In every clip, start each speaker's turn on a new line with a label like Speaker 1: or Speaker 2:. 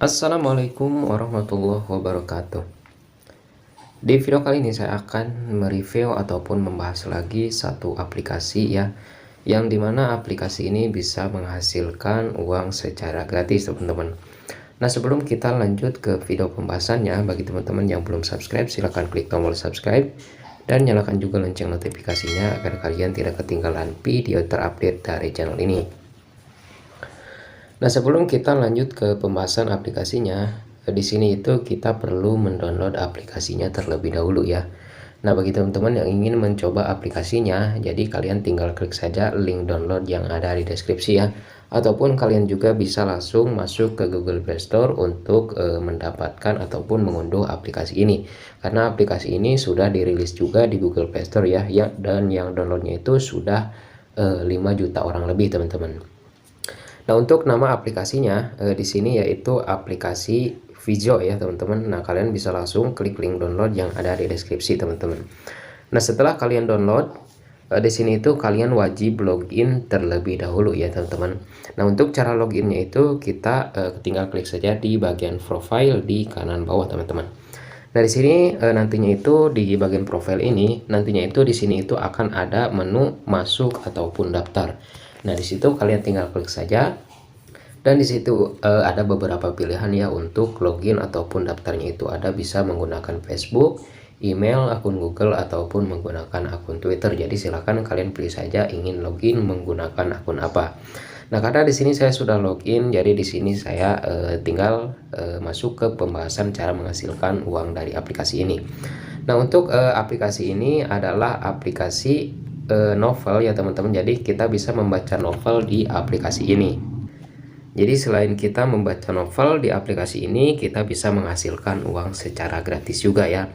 Speaker 1: Assalamualaikum warahmatullahi wabarakatuh. Di video kali ini saya akan mereview ataupun membahas lagi satu aplikasi ya, yang dimana aplikasi ini bisa menghasilkan uang secara gratis teman-teman. Nah, sebelum kita lanjut ke video pembahasannya, bagi teman-teman yang belum subscribe silahkan klik tombol subscribe dan nyalakan juga lonceng notifikasinya agar kalian tidak ketinggalan video terupdate dari channel ini. Nah, sebelum kita lanjut ke pembahasan aplikasinya, di sini itu kita perlu mendownload aplikasinya terlebih dahulu ya. Nah, bagi teman-teman yang ingin mencoba aplikasinya, jadi kalian tinggal klik saja link download yang ada di deskripsi ya. Ataupun kalian juga bisa langsung masuk ke Google Play Store untuk mendapatkan ataupun mengunduh aplikasi ini. Karena aplikasi ini sudah dirilis juga di Google Play Store ya, dan yang downloadnya itu sudah 5 juta orang lebih teman-teman. Nah, untuk nama aplikasinya di sini yaitu aplikasi Vijo ya teman-teman. Nah, kalian bisa langsung klik link download yang ada di deskripsi teman-teman. Nah, setelah kalian download di sini itu kalian wajib login terlebih dahulu ya teman-teman. Nah, untuk cara loginnya itu kita tinggal klik saja di bagian profile di kanan bawah teman-teman. Nah, di sini nantinya itu di bagian profile ini nantinya itu di sini itu akan ada menu masuk ataupun daftar. Nah, di situ kalian tinggal klik saja dan di situ ada beberapa pilihan ya untuk login ataupun daftarnya itu ada bisa menggunakan Facebook, email, akun Google ataupun menggunakan akun Twitter. Jadi silakan kalian pilih saja ingin login menggunakan akun apa. Nah, karena di sini saya sudah login, jadi di sini saya tinggal masuk ke pembahasan cara menghasilkan uang dari aplikasi ini. Nah, untuk aplikasi ini adalah aplikasi novel ya teman-teman. Jadi kita bisa membaca novel di aplikasi ini. Jadi selain kita membaca novel di aplikasi ini, kita bisa menghasilkan uang secara gratis juga ya.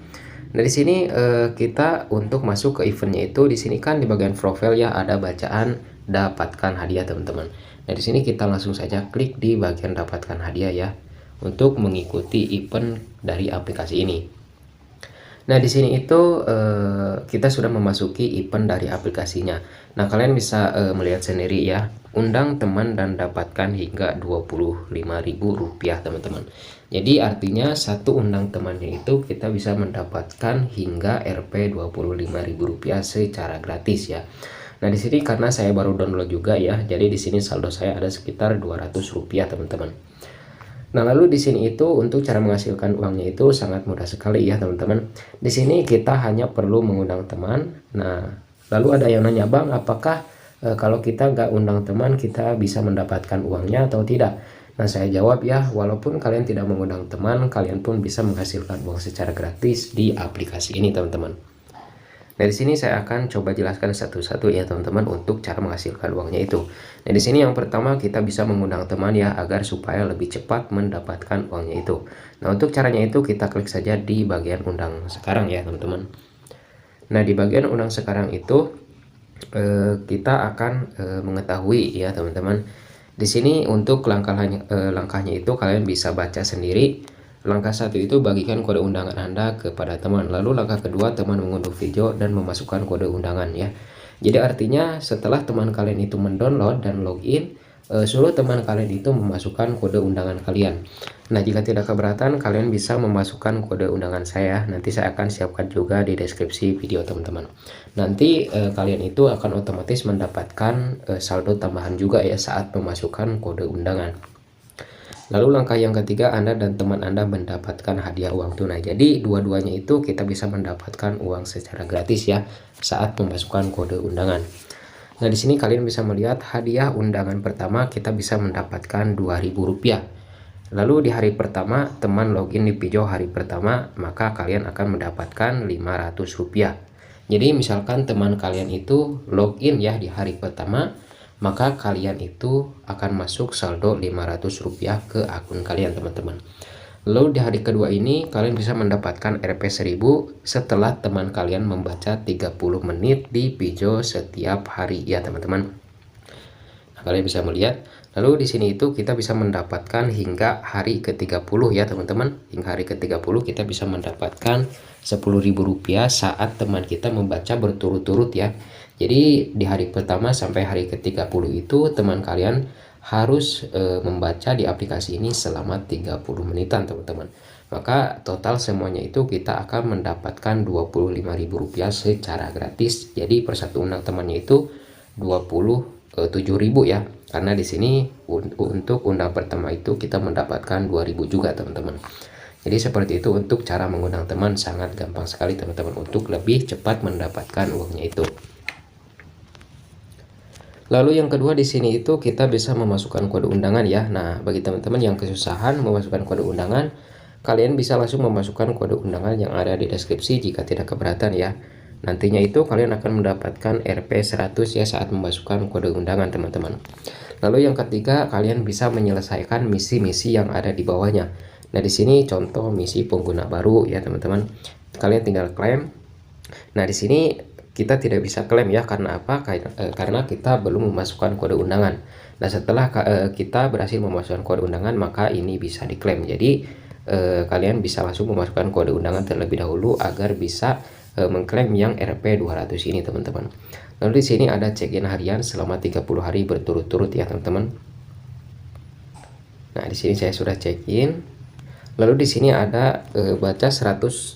Speaker 1: Nah, di sini kita untuk masuk ke eventnya itu di sini kan di bagian profil ya ada bacaan dapatkan hadiah teman-teman. Nah, di sini kita langsung saja klik di bagian dapatkan hadiah ya untuk mengikuti event dari aplikasi ini. Nah, di sini itu kita sudah memasuki event dari aplikasinya. Nah, kalian bisa melihat sendiri ya, undang teman dan dapatkan hingga Rp25.000 teman-teman. Jadi artinya satu undang temannya itu kita bisa mendapatkan hingga Rp25.000 secara gratis ya. Nah, di sini karena saya baru download juga ya, jadi di sini saldo saya ada sekitar Rp200 teman-teman. Nah, lalu di sini itu untuk cara menghasilkan uangnya itu sangat mudah sekali ya teman-teman. Di sini kita hanya perlu mengundang teman. Nah, lalu ada yang nanya, "Bang, apakah kalau kita nggak undang teman kita bisa mendapatkan uangnya atau tidak?" Nah, saya jawab ya, walaupun kalian tidak mengundang teman, kalian pun bisa menghasilkan uang secara gratis di aplikasi ini teman-teman. Nah, di sini saya akan coba jelaskan satu-satu ya teman-teman untuk cara menghasilkan uangnya itu. Nah, di sini yang pertama kita bisa mengundang teman ya agar supaya lebih cepat mendapatkan uangnya itu. Nah, untuk caranya itu kita klik saja di bagian undang sekarang ya teman-teman. Nah, di bagian undang sekarang itu kita akan mengetahui ya teman-teman. Di sini untuk langkahnya itu kalian bisa baca sendiri. Langkah 1 itu bagikan kode undangan Anda kepada teman. Lalu langkah kedua teman mengunduh video dan memasukkan kode undangan ya. Jadi artinya setelah teman kalian itu mendownload dan login, suruh teman kalian itu memasukkan kode undangan kalian. Nah, jika tidak keberatan kalian bisa memasukkan kode undangan saya. Nanti saya akan siapkan juga di deskripsi video teman-teman. Nanti kalian itu akan otomatis mendapatkan saldo tambahan juga ya saat memasukkan kode undangan. Lalu langkah yang ketiga, Anda dan teman Anda mendapatkan hadiah uang tunai. Jadi dua-duanya itu kita bisa mendapatkan uang secara gratis ya saat memasukkan kode undangan. Nah, di sini kalian bisa melihat hadiah undangan pertama kita bisa mendapatkan Rp2.000. Lalu di hari pertama teman login di Pijo hari pertama, maka kalian akan mendapatkan Rp500. Jadi misalkan teman kalian itu login ya di hari pertama, maka kalian itu akan masuk saldo Rp500 ke akun kalian teman-teman. Lalu di hari kedua ini kalian bisa mendapatkan Rp1.000 setelah teman kalian membaca 30 menit di Pijo setiap hari ya teman-teman. Nah, kalian bisa melihat. Lalu di sini itu kita bisa mendapatkan hingga hari ke-30 ya teman-teman. Hingga hari ke-30 kita bisa mendapatkan Rp10.000 saat teman kita membaca berturut-turut ya. Jadi di hari pertama sampai hari ke-30 itu teman kalian harus membaca di aplikasi ini selama 30 menitan teman-teman. Maka total semuanya itu kita akan mendapatkan Rp25.000 secara gratis. Jadi per satu undang temannya itu 27.000 ya. Karena di sini untuk undang pertama itu kita mendapatkan 2.000 juga teman-teman. Jadi seperti itu untuk cara mengundang teman, sangat gampang sekali teman-teman untuk lebih cepat mendapatkan uangnya itu. Lalu yang kedua di sini itu kita bisa memasukkan kode undangan ya. Nah, bagi teman-teman yang kesusahan memasukkan kode undangan, kalian bisa langsung memasukkan kode undangan yang ada di deskripsi jika tidak keberatan ya. Nantinya itu kalian akan mendapatkan Rp100 ya saat memasukkan kode undangan teman-teman. Lalu yang ketiga, kalian bisa menyelesaikan misi-misi yang ada di bawahnya. Nah, di sini contoh misi pengguna baru ya teman-teman. Kalian tinggal klaim. Nah, di sini kita tidak bisa klaim ya, karena apa? Karena kita belum memasukkan kode undangan. Nah, setelah kita berhasil memasukkan kode undangan, maka ini bisa diklaim. Jadi kalian bisa langsung memasukkan kode undangan terlebih dahulu agar bisa mengklaim yang Rp200 ini teman-teman. Lalu di sini ada check-in harian selama 30 hari berturut-turut ya teman-teman. Nah, di sini saya sudah check-in. Lalu di sini ada baca 180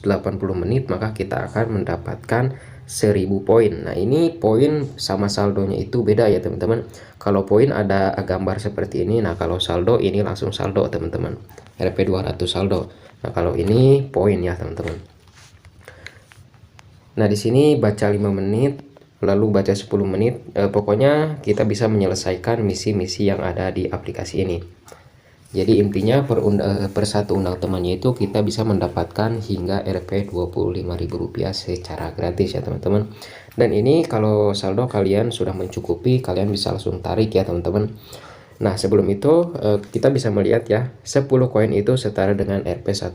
Speaker 1: menit, maka kita akan mendapatkan 1000 poin. Nah, ini poin sama saldonya itu beda ya teman-teman. Kalau poin ada gambar seperti ini. Nah, kalau saldo ini langsung saldo teman-teman. Rp200 saldo. Nah, kalau ini poin ya teman-teman. Nah, di sini baca 5 menit, lalu baca 10 menit. Pokoknya kita bisa menyelesaikan misi-misi yang ada di aplikasi ini. Jadi intinya per satu undang temannya itu kita bisa mendapatkan hingga Rp25.000 secara gratis ya teman-teman. Dan ini kalau saldo kalian sudah mencukupi, kalian bisa langsung tarik ya teman-teman. Nah, sebelum itu kita bisa melihat ya, 10 koin itu setara dengan Rp1.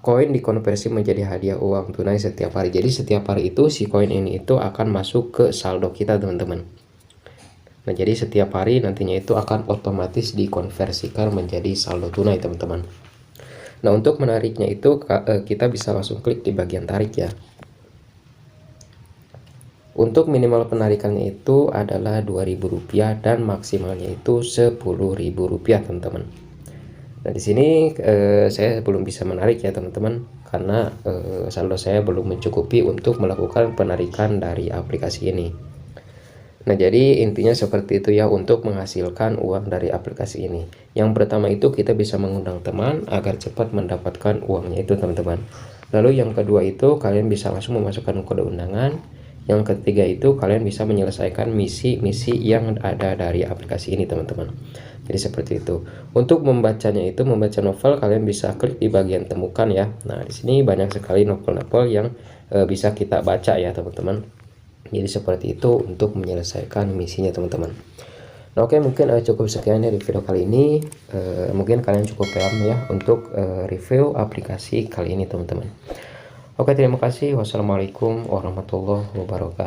Speaker 1: Koin dikonversi menjadi hadiah uang tunai setiap hari. Jadi setiap hari itu si koin ini itu akan masuk ke saldo kita teman-teman. Nah, jadi setiap hari nantinya itu akan otomatis dikonversikan menjadi saldo tunai teman-teman. Nah, untuk menariknya itu kita bisa langsung klik di bagian tarik ya. Untuk minimal penarikannya itu adalah Rp2.000 dan maksimalnya itu Rp10.000 teman-teman. Nah, di sini saya belum bisa menarik ya teman-teman, karena saldo saya belum mencukupi untuk melakukan penarikan dari aplikasi ini. Nah, jadi intinya seperti itu ya untuk menghasilkan uang dari aplikasi ini. Yang pertama itu kita bisa mengundang teman agar cepat mendapatkan uangnya itu teman-teman. Lalu yang kedua itu kalian bisa langsung memasukkan kode undangan. Yang ketiga itu kalian bisa menyelesaikan misi-misi yang ada dari aplikasi ini teman-teman. Jadi seperti itu. Untuk membacanya itu, membaca novel, kalian bisa klik di bagian temukan ya. Nah, di sini banyak sekali novel-novel yang bisa kita baca ya teman-teman. Jadi seperti itu untuk menyelesaikan misinya teman-teman. Nah, oke, mungkin cukup sekian ya di video kali ini. Mungkin kalian cukup paham ya untuk review aplikasi kali ini teman-teman. Oke, terima kasih. Wassalamualaikum warahmatullahi wabarakatuh.